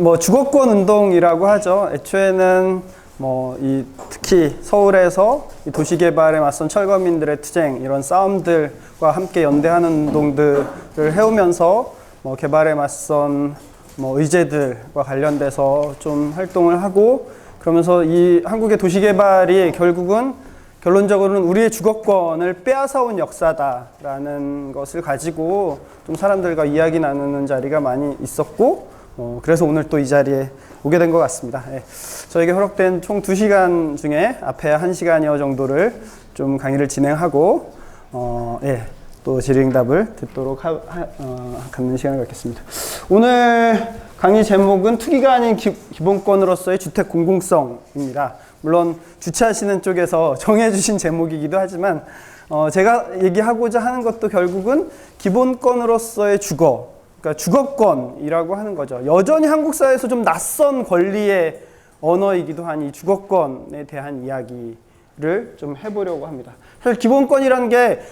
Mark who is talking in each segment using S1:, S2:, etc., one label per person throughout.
S1: 뭐 주거권 운동이라고 하죠. 애초에는 특히 서울에서 이 도시개발에 맞선 철거민들의 투쟁, 이런 싸움들과 함께 연대하는 운동들을 해오면서 개발에 맞선 의제들과 관련돼서 좀 활동을 하고, 그러면서 이 한국의 도시개발이 결론적으로는 우리의 주거권을 빼앗아온 역사다라는 것을 가지고 좀 사람들과 이야기 나누는 자리가 많이 있었고, 그래서 오늘 또 이 자리에 오게 된 것 같습니다. 저에게 허락된 총 2시간 중에 앞에 1시간여 정도를 좀 강의를 진행하고, 또 질의응답을 듣도록 갖는 시간을 갖겠습니다. 오늘 강의 제목은 투기가 아닌 기본권으로서의 주택 공공성입니다. 물론 주최하시는 쪽에서 정해주신 제목이기도 하지만, 제가 얘기하고자 하는 것도 결국은 기본권으로서의 그러니까 주거권이라고 하는 거죠. 여전히 한국 사회에서 좀 낯선 권리의 언어이기도 한 이 주거권에 대한 이야기를 좀 해보려고 합니다. 사실 기본권이라는 게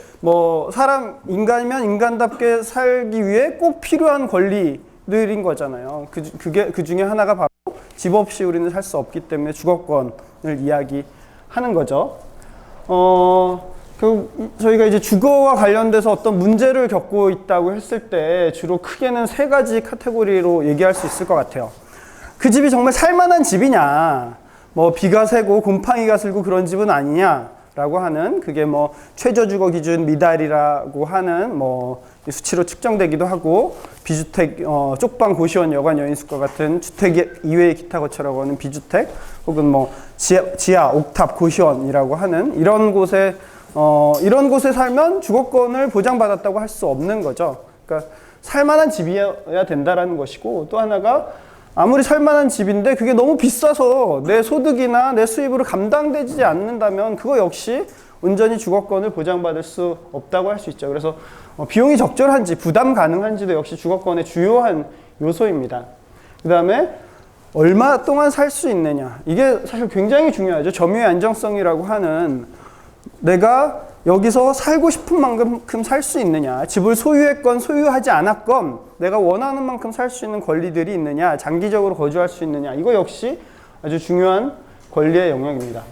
S1: 인간이면 인간답게 살기 위해 꼭 필요한 권리들인 거잖아요. 그 중에 하나가 바로 집 없이 우리는 살 수 없기 때문에 주거권을 이야기하는 거죠. 저희가 이제 주거와 관련돼서 어떤 문제를 겪고 있다고 했을 때 주로 크게는 3가지 카테고리로 얘기할 수 있을 것 같아요. 그 집이 정말 살만한 집이냐, 비가 새고 곰팡이가 슬고 그런 집은 아니냐라고 하는, 그게 최저주거 기준 미달이라고 하는 수치로 측정되기도 하고, 비주택, 쪽방 고시원 여관 여인숙과 같은 주택 이외의 기타 거처라고 하는 비주택, 혹은 지하 옥탑 고시원이라고 하는 이런 곳에 살면 주거권을 보장받았다고 할 수 없는 거죠. 그러니까 살만한 집이어야 된다라는 것이고, 또 하나가 아무리 살만한 집인데 그게 너무 비싸서 내 소득이나 내 수입으로 감당되지 않는다면 그거 역시 온전히 주거권을 보장받을 수 없다고 할 수 있죠. 그래서 비용이 적절한지 부담 가능한지도 역시 주거권의 주요한 요소입니다. 그 다음에 얼마 동안 살 수 있느냐, 이게 사실 굉장히 중요하죠. 점유의 안정성이라고 하는, 내가 여기서 살고 싶은 만큼 살 수 있느냐, 집을 소유했건 소유하지 않았건 내가 원하는 만큼 살 수 있는 권리들이 있느냐, 장기적으로 거주할 수 있느냐, 이거 역시 아주 중요한 권리의 영역입니다.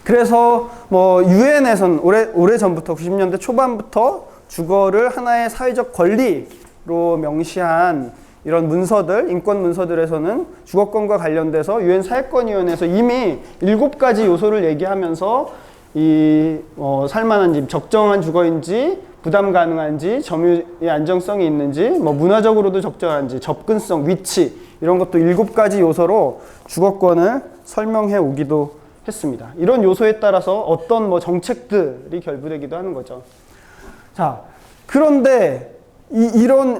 S1: 그래서 유엔에서는 오래전부터 90년대 초반부터 주거를 하나의 사회적 권리로 명시한 이런 문서들, 인권 문서들에서는 주거권과 관련돼서 유엔 사회권위원회에서 이미 7가지 요소를 얘기하면서 살만한 집, 적정한 주거인지, 부담 가능한지, 점유의 안정성이 있는지, 문화적으로도 적절한지, 접근성, 위치, 이런 것도 7가지 요소로 주거권을 설명해 오기도 했습니다. 이런 요소에 따라서 어떤 정책들이 결부되기도 하는 거죠. 자, 그런데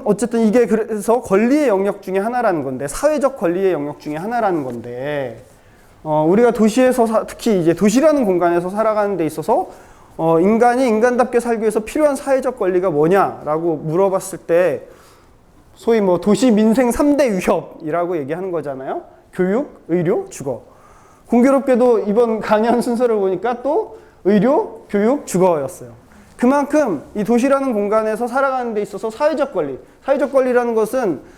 S1: 어쨌든 이게 그래서 권리의 영역 중에 하나라는 건데, 사회적 권리의 영역 중에 하나라는 건데, 우리가 도시에서 특히 이제 도시라는 공간에서 살아가는 데 있어서 인간이 인간답게 살기 위해서 필요한 사회적 권리가 뭐냐라고 물어봤을 때, 소위 도시 민생 3대 위협이라고 얘기하는 거잖아요. 교육, 의료, 주거. 공교롭게도 이번 강연 순서를 보니까 또 의료, 교육, 주거였어요. 그만큼 이 도시라는 공간에서 살아가는 데 있어서 사회적 권리라는 것은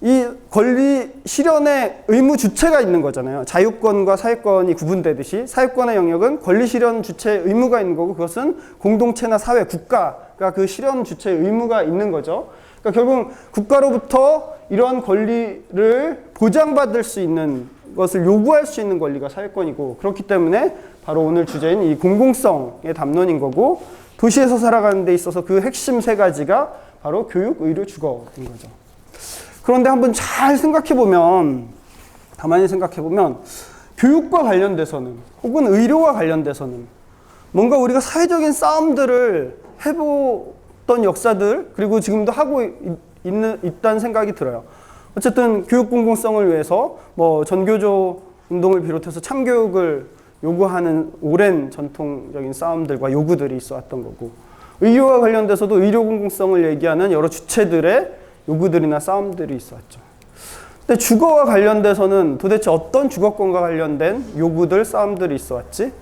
S1: 이 권리 실현의 의무 주체가 있는 거잖아요. 자유권과 사회권이 구분되듯이 사회권의 영역은 권리 실현 주체의 의무가 있는 거고, 그것은 공동체나 사회, 국가가 그 실현 주체의 의무가 있는 거죠. 그러니까 결국 국가로부터 이러한 권리를 보장받을 수 있는 것을 요구할 수 있는 권리가 사회권이고, 그렇기 때문에 바로 오늘 주제인 이 공공성의 담론인 거고, 도시에서 살아가는 데 있어서 그 핵심 3가지가 바로 교육, 의료, 주거인 거죠. 그런데 한번 잘 가만히 생각해보면 교육과 관련돼서는, 혹은 의료와 관련돼서는 뭔가 우리가 사회적인 싸움들을 해보던 역사들, 그리고 지금도 하고 있다는 생각이 들어요. 어쨌든 교육 공공성을 위해서 전교조 운동을 비롯해서 참교육을 요구하는 오랜 전통적인 싸움들과 요구들이 있어왔던 거고, 의료와 관련돼서도 의료 공공성을 얘기하는 여러 주체들의 요구들이나 싸움들이 있었죠. 근데 주거와 관련돼서는 도대체 어떤 주거권과 관련된 요구들, 싸움들이 있어왔지?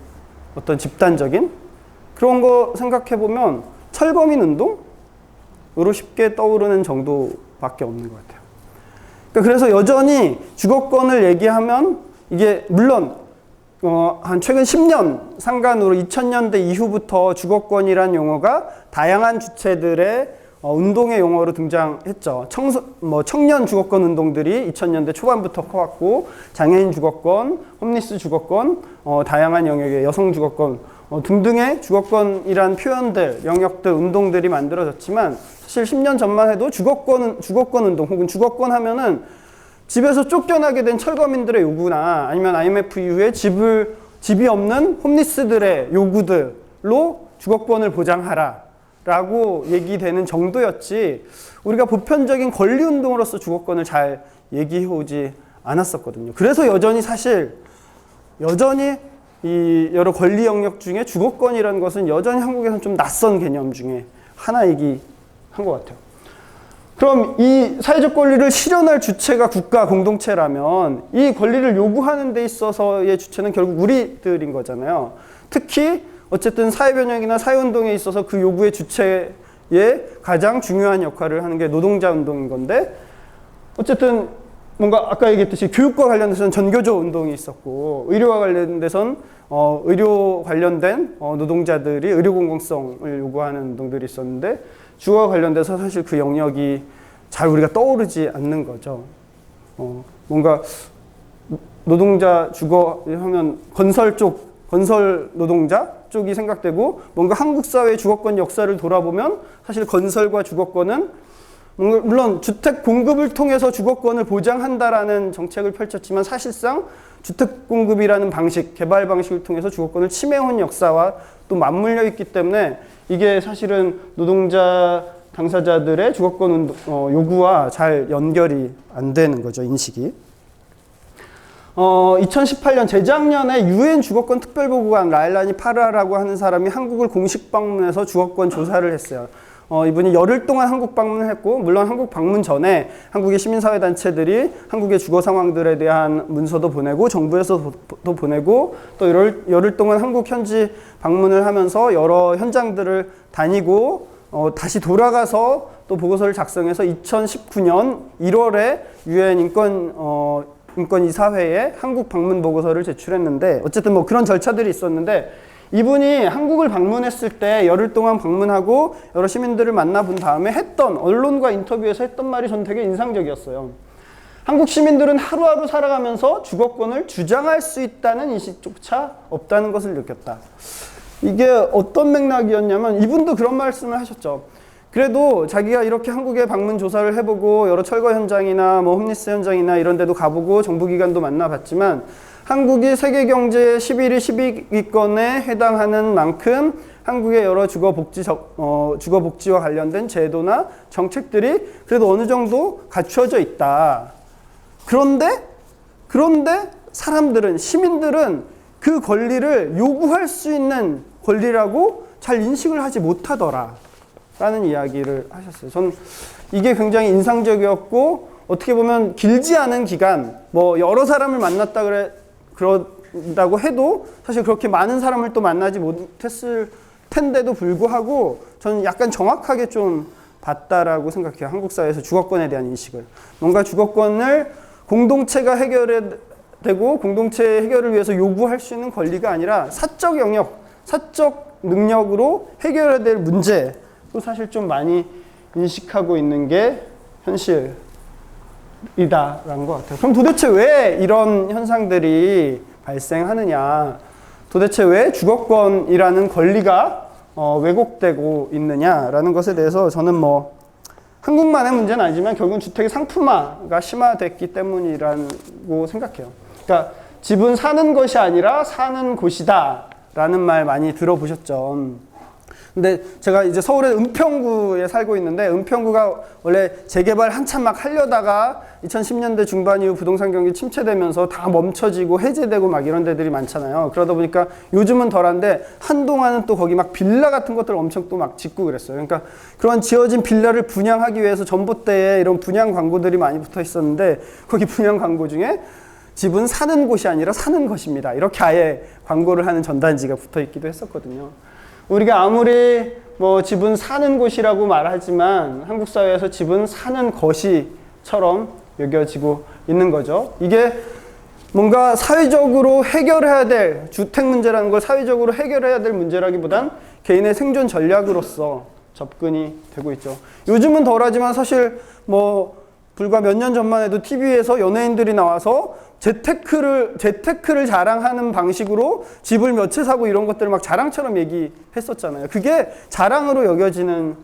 S1: 어떤 집단적인? 그런 거 생각해보면 철거민 운동으로 쉽게 떠오르는 정도밖에 없는 것 같아요. 그러니까 그래서 여전히 주거권을 얘기하면 이게 물론 한 최근 10년 상간으로 2000년대 이후부터 주거권이란 용어가 다양한 주체들의 운동의 용어로 등장했죠. 청년 주거권 운동들이 2000년대 초반부터 커왔고, 장애인 주거권, 홈리스 주거권, 다양한 영역의 여성 주거권 등등의 주거권이란 표현들, 영역들, 운동들이 만들어졌지만, 사실 10년 전만 해도 주거권 운동 혹은 주거권 하면은 집에서 쫓겨나게 된 철거민들의 요구나 아니면 IMF 이후에 집이 없는 홈리스들의 요구들로 주거권을 보장하라 라고 얘기되는 정도였지, 우리가 보편적인 권리운동으로서 주거권을 잘 얘기해오지 않았었거든요. 그래서 여전히 이 여러 권리 영역 중에 주거권이라는 것은 여전히 한국에서는 좀 낯선 개념 중에 하나이긴 한 것 같아요. 그럼 이 사회적 권리를 실현할 주체가 국가 공동체라면 이 권리를 요구하는 데 있어서의 주체는 결국 우리들인 거잖아요. 특히 어쨌든 사회변혁이나 사회운동에 있어서 그 요구의 주체의 가장 중요한 역할을 하는 게 노동자 운동인 건데, 어쨌든 뭔가 아까 얘기했듯이 교육과 관련돼서는 전교조 운동이 있었고, 의료와 관련돼서는 의료 관련된 노동자들이 의료 공공성을 요구하는 운동들이 있었는데, 주거와 관련돼서 사실 그 영역이 잘 우리가 떠오르지 않는 거죠. 뭔가 노동자 주거 하면 건설 노동자 쪽이 생각되고, 뭔가 한국 사회의 주거권 역사를 돌아보면 사실 건설과 주거권은 물론 주택 공급을 통해서 주거권을 보장한다라는 정책을 펼쳤지만, 사실상 주택 공급이라는 방식, 개발 방식을 통해서 주거권을 침해한 역사와 또 맞물려 있기 때문에 이게 사실은 노동자 당사자들의 주거권 요구와 잘 연결이 안 되는 거죠, 인식이. 2018년 재작년에 유엔 주거권 특별보고관 라일라니 파라라고 하는 사람이 한국을 공식 방문해서 주거권 조사를 했어요. 이분이 열흘 동안 한국 방문을 했고, 물론 한국 방문 전에 한국의 시민사회단체들이 한국의 주거 상황들에 대한 문서도 보내고, 정부에서도 보내고, 또 열흘 동안 한국 현지 방문을 하면서 여러 현장들을 다니고, 다시 돌아가서 또 보고서를 작성해서 2019년 1월에 유엔 인권이사회에 한국 방문 보고서를 제출했는데, 어쨌든 뭐 그런 절차들이 있었는데, 이분이 한국을 방문했을 때 열흘 동안 방문하고 여러 시민들을 만나본 다음에 언론과 인터뷰에서 했던 말이 전 되게 인상적이었어요. 한국 시민들은 하루하루 살아가면서 주거권을 주장할 수 있다는 인식조차 없다는 것을 느꼈다. 이게 어떤 맥락이었냐면, 이분도 그런 말씀을 하셨죠. 그래도 자기가 이렇게 한국에 방문 조사를 해보고 여러 철거 현장이나 뭐 홈리스 현장이나 이런 데도 가보고 정부기관도 만나봤지만, 한국이 세계경제 11위, 12위권에 해당하는 만큼 한국의 여러 주거복지와 관련된 제도나 정책들이 그래도 어느 정도 갖춰져 있다. 그런데 시민들은 그 권리를 요구할 수 있는 권리라고 잘 인식을 하지 못하더라 라는 이야기를 하셨어요. 전 이게 굉장히 인상적이었고, 어떻게 보면 길지 않은 기간, 뭐 여러 사람을 만났다 그런다고 해도 사실 그렇게 많은 사람을 또 만나지 못했을 텐데도 불구하고 저는 약간 정확하게 좀 봤다라고 생각해요. 한국 사회에서 주거권에 대한 인식을. 뭔가 주거권을 공동체가 해결되고 공동체 해결을 위해서 요구할 수 있는 권리가 아니라 사적 영역, 사적 능력으로 해결해야 될 문제도 사실 좀 많이 인식하고 있는 게 현실이다라는 것 같아요. 그럼 도대체 왜 이런 현상들이 발생하느냐? 도대체 왜 주거권이라는 권리가 왜곡되고 있느냐라는 것에 대해서 저는 뭐 한국만의 문제는 아니지만 결국은 주택의 상품화가 심화됐기 때문이라고 생각해요. 그러니까 집은 사는 것이 아니라 사는 곳이다 라는 말 많이 들어보셨죠. 근데 제가 이제 서울의 은평구에 살고 있는데, 은평구가 원래 재개발 한참 막 하려다가 2010년대 중반 이후 부동산 경기 침체되면서 다 멈춰지고 해제되고 막 이런 데들이 많잖아요. 그러다 보니까 요즘은 덜한데 한동안은 또 거기 막 빌라 같은 것들 엄청 또 막 짓고 그랬어요. 그러니까 그런 지어진 빌라를 분양하기 위해서 전봇대에 이런 분양 광고들이 많이 붙어 있었는데, 거기 분양 광고 중에 집은 사는 곳이 아니라 사는 것입니다, 이렇게 아예 광고를 하는 전단지가 붙어 있기도 했었거든요. 우리가 아무리 뭐 집은 사는 곳이라고 말하지만 한국 사회에서 집은 사는 것이처럼 여겨지고 있는 거죠. 이게 뭔가 사회적으로 해결해야 될, 주택 문제라는 걸 사회적으로 해결해야 될 문제라기보단 개인의 생존 전략으로서 접근이 되고 있죠. 요즘은 덜하지만 사실 뭐 불과 몇 년 전만 해도 TV에서 연예인들이 나와서 재테크를 자랑하는 방식으로 집을 몇 채 사고 이런 것들을 막 자랑처럼 얘기했었잖아요. 그게 자랑으로 여겨지는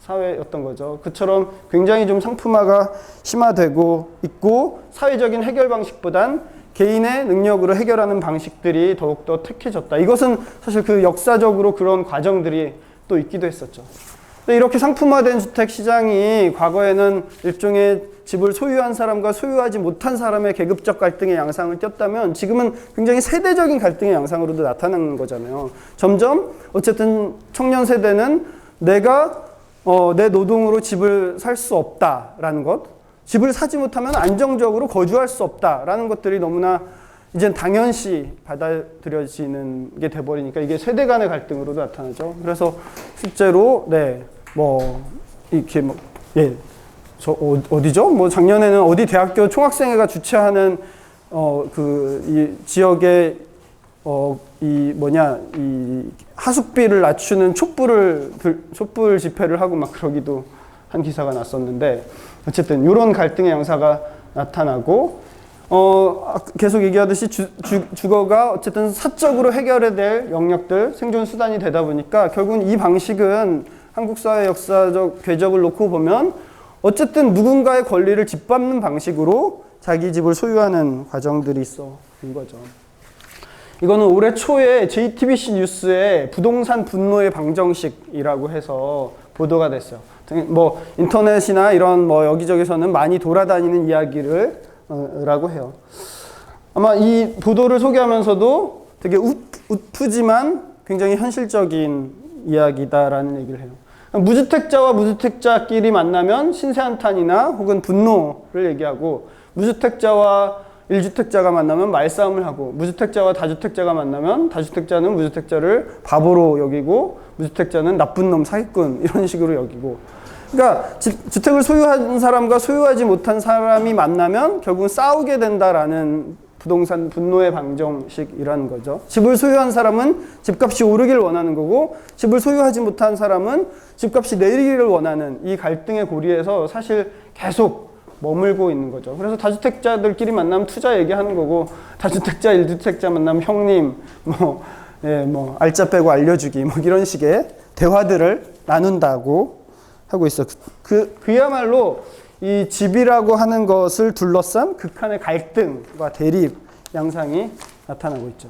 S1: 사회였던 거죠. 그처럼 굉장히 좀 상품화가 심화되고 있고 사회적인 해결 방식보단 개인의 능력으로 해결하는 방식들이 더욱더 택해졌다. 이것은 사실 그 역사적으로 그런 과정들이 또 있기도 했었죠. 근데 이렇게 상품화된 주택 시장이 과거에는 일종의 집을 소유한 사람과 소유하지 못한 사람의 계급적 갈등의 양상을 띄었다면 지금은 굉장히 세대적인 갈등의 양상으로도 나타나는 거잖아요. 점점 어쨌든 청년 세대는 내가 내 노동으로 집을 살 수 없다라는 것, 집을 사지 못하면 안정적으로 거주할 수 없다라는 것들이 너무나 이젠 당연시 받아들여지는 게 돼버리니까 이게 세대 간의 갈등으로도 나타나죠. 그래서 실제로 어디죠? 뭐 작년에는 어디 대학교 총학생회가 주최하는 이 지역의 이 하숙비를 낮추는 촛불 집회를 하고 막 그러기도 한 기사가 났었는데 어쨌든 이런 갈등의 양사가 나타나고 계속 얘기하듯이 주거가 어쨌든 사적으로 해결해야 될 영역들 생존 수단이 되다 보니까 결국은 이 방식은 한국 사회 역사적 궤적을 놓고 보면 어쨌든 누군가의 권리를 짓밟는 방식으로 자기 집을 소유하는 과정들이 있어 온 거죠. 이거는 올해 초에 JTBC 뉴스에 부동산 분노의 방정식이라고 해서 보도가 됐어요. 뭐 인터넷이나 이런 뭐 여기저기서는 많이 돌아다니는 이야기를 라고 해요. 아마 이 보도를 소개하면서도 되게 웃프지만 굉장히 현실적인 이야기다라는 얘기를 해요. 무주택자와 무주택자끼리 만나면 신세한탄이나 혹은 분노를 얘기하고 무주택자와 1주택자가 만나면 말싸움을 하고 무주택자와 다주택자가 만나면 다주택자는 무주택자를 바보로 여기고 무주택자는 나쁜 놈 사기꾼 이런 식으로 여기고 그러니까 주택을 소유한 사람과 소유하지 못한 사람이 만나면 결국은 싸우게 된다라는 부동산 분노의 방정식이라는 거죠. 집을 소유한 사람은 집값이 오르기를 원하는 거고 집을 소유하지 못한 사람은 집값이 내리기를 원하는 이 갈등의 고리에서 사실 계속 머물고 있는 거죠. 그래서 다주택자들끼리 만나면 투자 얘기하는 거고 다주택자, 1주택자 만나면 형님 알짜 빼고 알려주기 뭐 이런 식의 대화들을 나눈다고 하고 있어. 그야말로 이 집이라고 하는 것을 둘러싼 극한의 갈등과 대립 양상이 나타나고 있죠.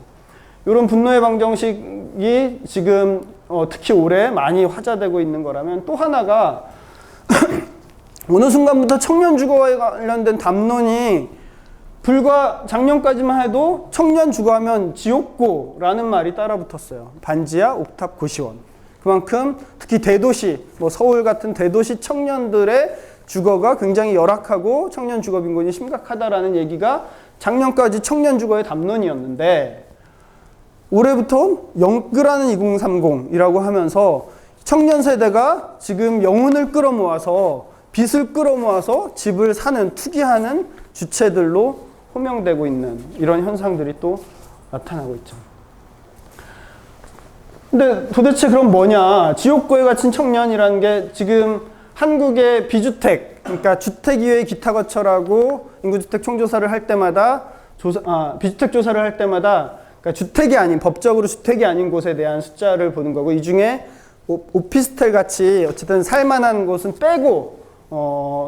S1: 이런 분노의 방정식이 지금 특히 올해 많이 화제되고 있는 거라면 또 하나가 어느 순간부터 청년 주거에 관련된 담론이 불과 작년까지만 해도 청년 주거하면 지옥고라는 말이 따라붙었어요. 반지하, 옥탑, 고시원. 그만큼 특히 대도시, 서울 같은 대도시 청년들의 주거가 굉장히 열악하고 청년 주거 빈곤이 심각하다라는 얘기가 작년까지 청년 주거의 담론이었는데 올해부터 영끌하는 2030이라고 하면서 청년 세대가 지금 영혼을 끌어모아서 빚을 끌어모아서 집을 사는, 투기하는 주체들로 호명되고 있는 이런 현상들이 또 나타나고 있죠. 근데 도대체 그럼 뭐냐? 지옥고에 갇힌 청년이라는 게 지금 한국의 비주택, 그러니까 주택이외 기타 거처라고 인구주택 총조사를 할 때마다 비주택 조사를 할 때마다 그러니까 주택이 아닌, 법적으로 주택이 아닌 곳에 대한 숫자를 보는 거고 이 중에 오피스텔 같이 어쨌든 살만한 곳은 빼고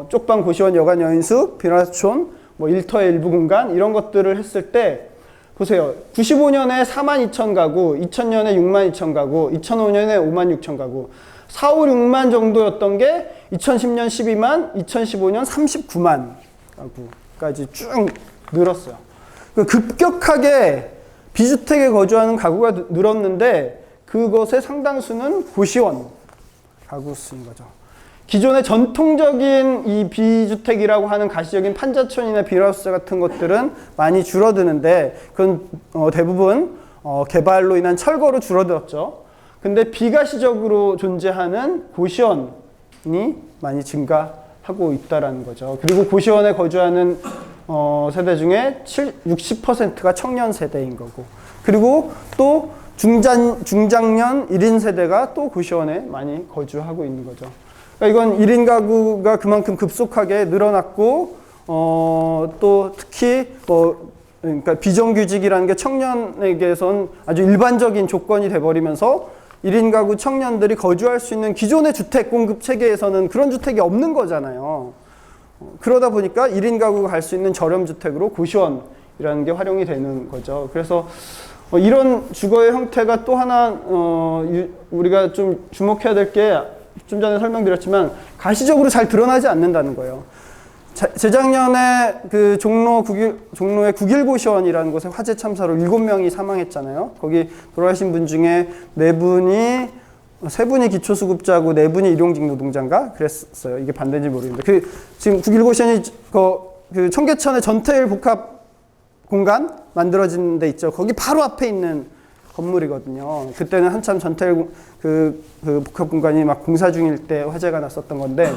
S1: 쪽방, 고시원, 여관, 여인숙, 비라촌, 일터의 일부 공간 이런 것들을 했을 때 보세요. 95년에 42,000 가구, 2000년에 62,000 가구, 2005년에 56,000 가구 4, 5, 6만 정도였던 게 2010년 12만, 2015년 39만 가구까지 쭉 늘었어요. 급격하게 비주택에 거주하는 가구가 늘었는데 그것의 상당수는 고시원 가구 수인 거죠. 기존의 전통적인 이 비주택이라고 하는 가시적인 판자촌이나 비라우스 같은 것들은 많이 줄어드는데 그건 대부분 개발로 인한 철거로 줄어들었죠. 근데 비가시적으로 존재하는 고시원이 많이 증가하고 하고 있다라는 거죠. 그리고 고시원에 거주하는 세대 중에 60%가 청년 세대인 거고, 그리고 또 중장년 1인 세대가 또 고시원에 많이 거주하고 있는 거죠. 그러니까 이건 1인 가구가 그만큼 급속하게 늘어났고, 또 특히 그러니까 비정규직이라는 게 청년에게선 아주 일반적인 조건이 돼버리면서 1인 가구 청년들이 거주할 수 있는 기존의 주택 공급 체계에서는 그런 주택이 없는 거잖아요. 그러다 보니까 1인 가구가 갈 수 있는 저렴 주택으로 고시원이라는 게 활용이 되는 거죠. 그래서 이런 주거의 형태가 또 하나 우리가 좀 주목해야 될 게, 좀 전에 설명드렸지만 가시적으로 잘 드러나지 않는다는 거예요. 재작년에 그 종로의 9.1고시원이라는 곳에 화재 참사로 7명이 사망했잖아요. 거기 돌아가신 분 중에 3분이 기초수급자고 4분이 일용직 노동자인가 그랬어요. 이게 반대인지 모르겠는데, 지금 9.1고시원이 그 청계천에 전태일 복합 공간 만들어진 데 있죠. 거기 바로 앞에 있는 건물이거든요. 그때는 한참 전태일 그 복합 공간이 막 공사 중일 때 화재가 났었던 건데,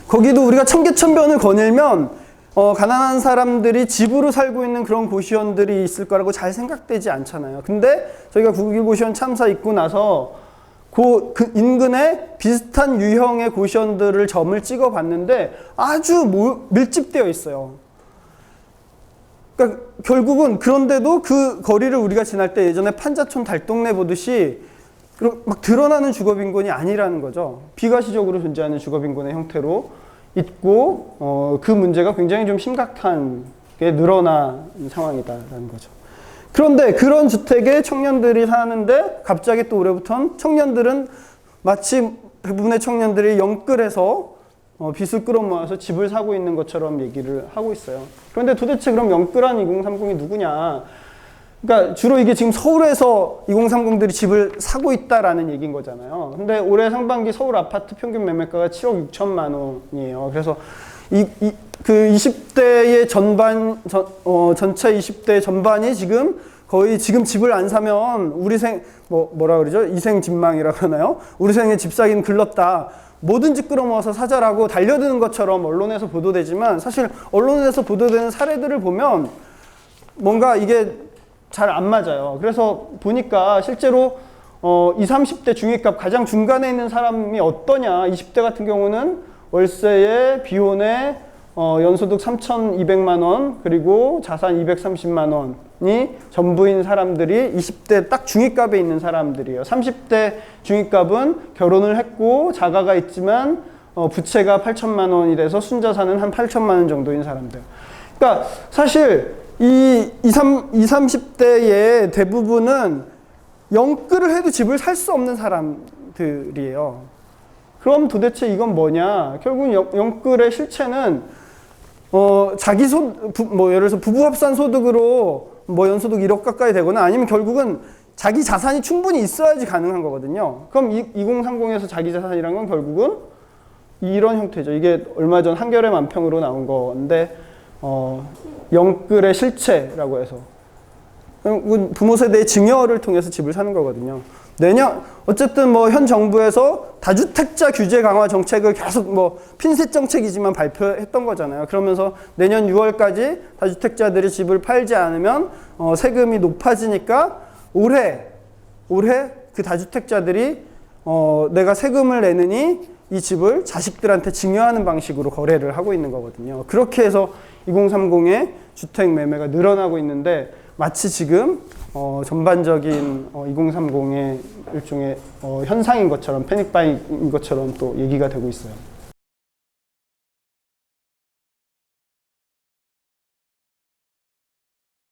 S1: 거기도 우리가 청계천변을 거닐면 가난한 사람들이 집으로 살고 있는 그런 고시원들이 있을 거라고 잘 생각되지 않잖아요. 근데 저희가 9.1고시원 참사 있고 나서 그 인근에 비슷한 유형의 고시원들을 점을 찍어 봤는데 아주 밀집되어 있어요. 그러니까 결국은, 그런데도 그 거리를 우리가 지날 때 예전에 판자촌 달동네 보듯이 막 드러나는 주거빈곤이 아니라는 거죠. 비가시적으로 존재하는 주거빈곤의 형태로 있고, 그 문제가 굉장히 좀 심각하게 늘어난 상황이다라는 거죠. 그런데 그런 주택에 청년들이 사는데 갑자기 또 올해부터는 청년들은 마치 대부분의 청년들이 영끌해서 빚을 끌어모아서 집을 사고 있는 것처럼 얘기를 하고 있어요. 그런데 도대체 그럼 영끌한 2030이 누구냐? 그러니까 주로 이게 지금 서울에서 2030들이 집을 사고 있다라는 얘기인 거잖아요. 근데 올해 상반기 서울 아파트 평균 매매가가 7억 6천만 원이에요. 그래서 그 20대의 전체 20대 전반이 지금 거의 지금 집을 안 사면 우리 뭐라 그러죠? 이생 집망이라 그러나요? 우리 생에 집 사기는 글렀다. 뭐든지 끌어모아서 사자라고 달려드는 것처럼 언론에서 보도되지만, 사실 언론에서 보도되는 사례들을 보면 뭔가 이게 잘 안 맞아요. 그래서 보니까 실제로 20, 30대 중위값 가장 중간에 있는 사람이 어떠냐. 20대 같은 경우는 월세에 비혼에 연소득 3,200만 원 그리고 자산 230만 원이 전부인 사람들이 20대 딱 중위값에 있는 사람들이에요. 30대 중위값은 결혼을 했고 자가가 있지만 부채가 8천만 원이 돼서 순자산은 한 8천만 원 정도인 사람들. 그러니까 사실 이 20, 30대의 대부분은 영끌을 해도 집을 살 수 없는 사람들이에요. 그럼 도대체 이건 뭐냐? 결국 영끌의 실체는 예를 들어서 부부 합산 소득으로 연소득 1억 가까이 되거나, 아니면 결국은 자기 자산이 충분히 있어야지 가능한 거거든요. 그럼 2030에서 자기 자산이란 건 결국은 이런 형태죠. 이게 얼마 전 한겨레 만평으로 나온 건데, 영끌의 실체라고 해서 부모 세대의 증여를 통해서 집을 사는 거거든요. 어쨌든 현 정부에서 다주택자 규제 강화 정책을 계속 핀셋 정책이지만 발표했던 거잖아요. 그러면서 내년 6월까지 다주택자들이 집을 팔지 않으면 세금이 높아지니까 올해 그 다주택자들이 내가 세금을 내느니 이 집을 자식들한테 증여하는 방식으로 거래를 하고 있는 거거든요. 그렇게 해서 2030의 주택 매매가 늘어나고 있는데, 마치 지금 전반적인 2030의 일종의 현상인 것처럼, 패닉바이인 것처럼 또 얘기가 되고 있어요.